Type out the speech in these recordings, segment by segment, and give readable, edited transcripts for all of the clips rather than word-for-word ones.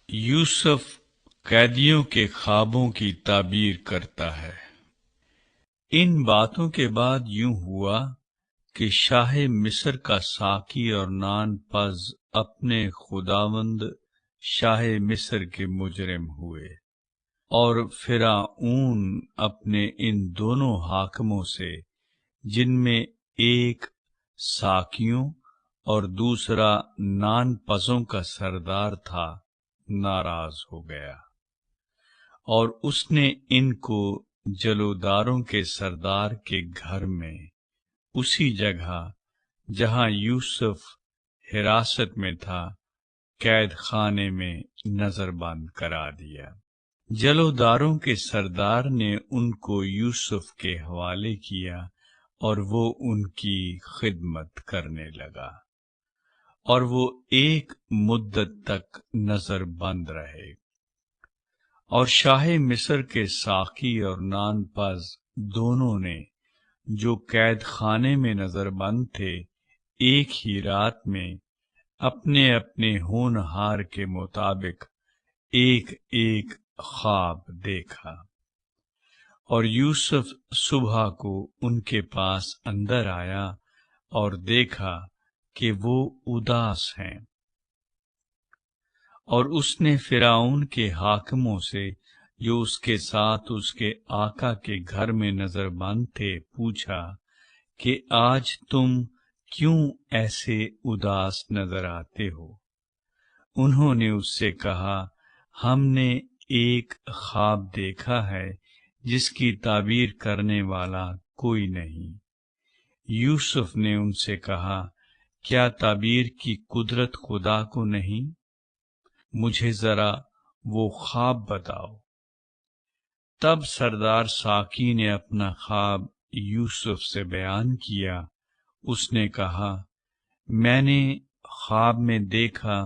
یوسف قیدیوں کے خوابوں کی تعبیر کرتا ہے۔ ان باتوں کے بعد یوں ہوا کہ شاہ مصر کا ساقی اور نان پز اپنے خداوند شاہ مصر کے مجرم ہوئے، اور فرعون اپنے ان دونوں حاکموں سے، جن میں ایک ساقیوں اور دوسرا نان پزوں کا سردار تھا، ناراض ہو گیا، اور اس نے ان کو جلوداروں کے سردار کے گھر میں، اسی جگہ جہاں یوسف حراست میں تھا، قید خانے میں نظر بند کرا دیا۔ جلوداروں کے سردار نے ان کو یوسف کے حوالے کیا، اور وہ ان کی خدمت کرنے لگا، اور وہ ایک مدت تک نظر بند رہے۔ اور شاہ مصر کے ساقی اور نان پز دونوں نے، جو قید خانے میں نظر بند تھے، ایک ہی رات میں اپنے اپنے ہونہار کے مطابق ایک ایک خواب دیکھا۔ اور یوسف صبح کو ان کے پاس اندر آیا اور دیکھا کہ وہ اداس ہیں، اور اس نے فرعون کے حاکموں سے، جو اس کے ساتھ اس کے آقا کے گھر میں نظر بند تھے، پوچھا کہ آج تم کیوں ایسے اداس نظر آتے ہو؟ انہوں نے اس سے کہا، ہم نے ایک خواب دیکھا ہے جس کی تعبیر کرنے والا کوئی نہیں۔ یوسف نے ان سے کہا، کیا تعبیر کی قدرت خدا کو نہیں؟ مجھے ذرا وہ خواب بتاؤ۔ تب سردار ساقی نے اپنا خواب یوسف سے بیان کیا۔ اس نے کہا، میں نے خواب میں دیکھا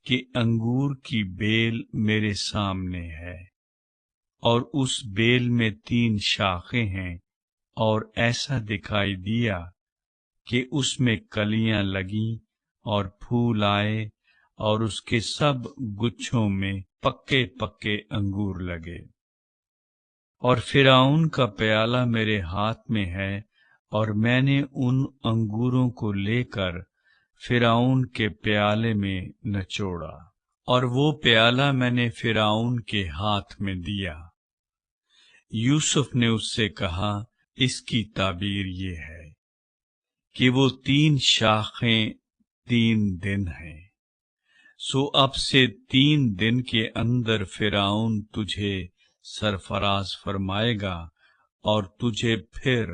کہ انگور کی بیل میرے سامنے ہے، اور اس بیل میں 3 شاخیں ہیں، اور ایسا دکھائی دیا کہ اس میں کلیاں لگیں اور پھول آئے، اور اس کے سب گچھوں میں پکے پکے انگور لگے۔ اور فرعون کا پیالہ میرے ہاتھ میں ہے، اور میں نے ان انگوروں کو لے کر فرعون کے پیالے میں نچوڑا، اور وہ پیالہ میں نے فرعون کے ہاتھ میں دیا۔ یوسف نے اس سے کہا، اس کی تعبیر یہ ہے کہ وہ 3 شاخیں 3 دن ہیں، سو اب سے 3 دن کے اندر فرعون تجھے سرفراز فرمائے گا، اور تجھے پھر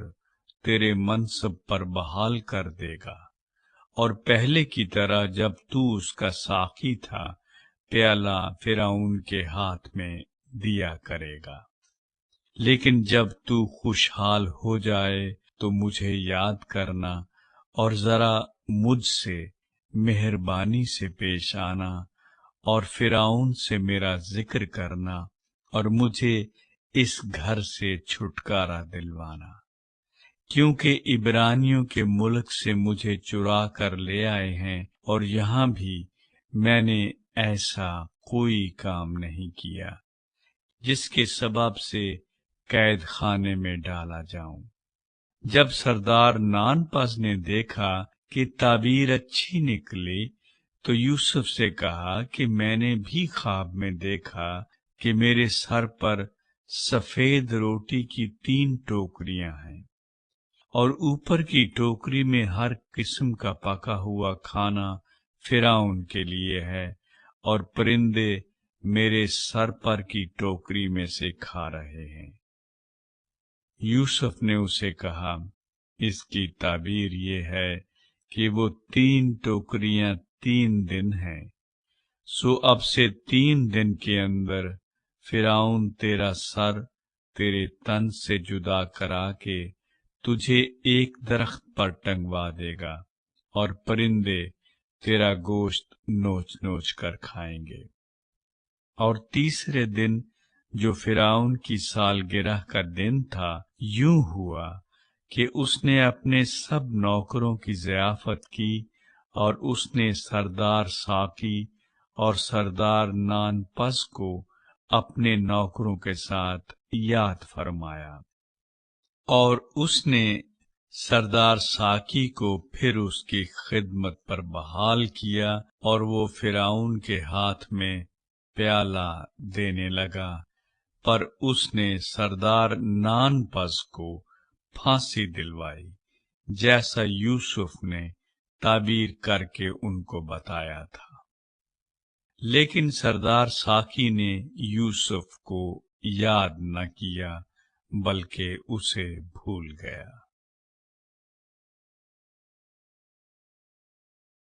تیرے منصب پر بحال کر دے گا، اور پہلے کی طرح جب تو اس کا ساقی تھا، پیالہ فرعون کے ہاتھ میں دیا کرے گا۔ لیکن جب تو خوشحال ہو جائے تو مجھے یاد کرنا، اور ذرا مجھ سے مہربانی سے پیش آنا، اور فرعون سے میرا ذکر کرنا، اور مجھے اس گھر سے چھٹکارا دلوانا، کیونکہ عبرانیوں کے ملک سے مجھے چرا کر لے آئے ہیں، اور یہاں بھی میں نے ایسا کوئی کام نہیں کیا جس کے سبب سے قید خانے میں ڈالا جاؤں۔ جب سردار نان پز نے دیکھا کہ تعبیر اچھی نکلی، تو یوسف سے کہا کہ میں نے بھی خواب میں دیکھا کہ میرے سر پر سفید روٹی کی 3 ٹوکریاں ہیں، اور اوپر کی ٹوکری میں ہر قسم کا پکا ہوا کھانا فرعون کے لیے ہے، اور پرندے میرے سر پر کی ٹوکری میں سے کھا رہے ہیں۔ یوسف نے اسے کہا، اس کی تعبیر یہ ہے کہ وہ 3 ٹوکریاں 3 دن ہیں، سو اب سے 3 دن کے اندر فرعون تیرا سر تیرے تن سے جدا کرا کے تجھے ایک درخت پر ٹنگوا دے گا، اور پرندے تیرا گوشت نوچ نوچ کر کھائیں گے۔ اور تیسرے دن، جو فرعون کی سالگرہ کا دن تھا، یوں ہوا کہ اس نے اپنے سب نوکروں کی ضیافت کی، اور اس نے سردار ساقی اور سردار نانپس کو اپنے نوکروں کے ساتھ یاد فرمایا، اور اس نے سردار ساکی کو پھر اس کی خدمت پر بحال کیا، اور وہ فرعون کے ہاتھ میں پیالہ دینے لگا، پر اس نے سردار نانپس کو پھانسی دلوائی، جیسا یوسف نے تعبیر کر کے ان کو بتایا تھا۔ لیکن سردار ساکی نے یوسف کو یاد نہ کیا، بلکہ اسے بھول گیا۔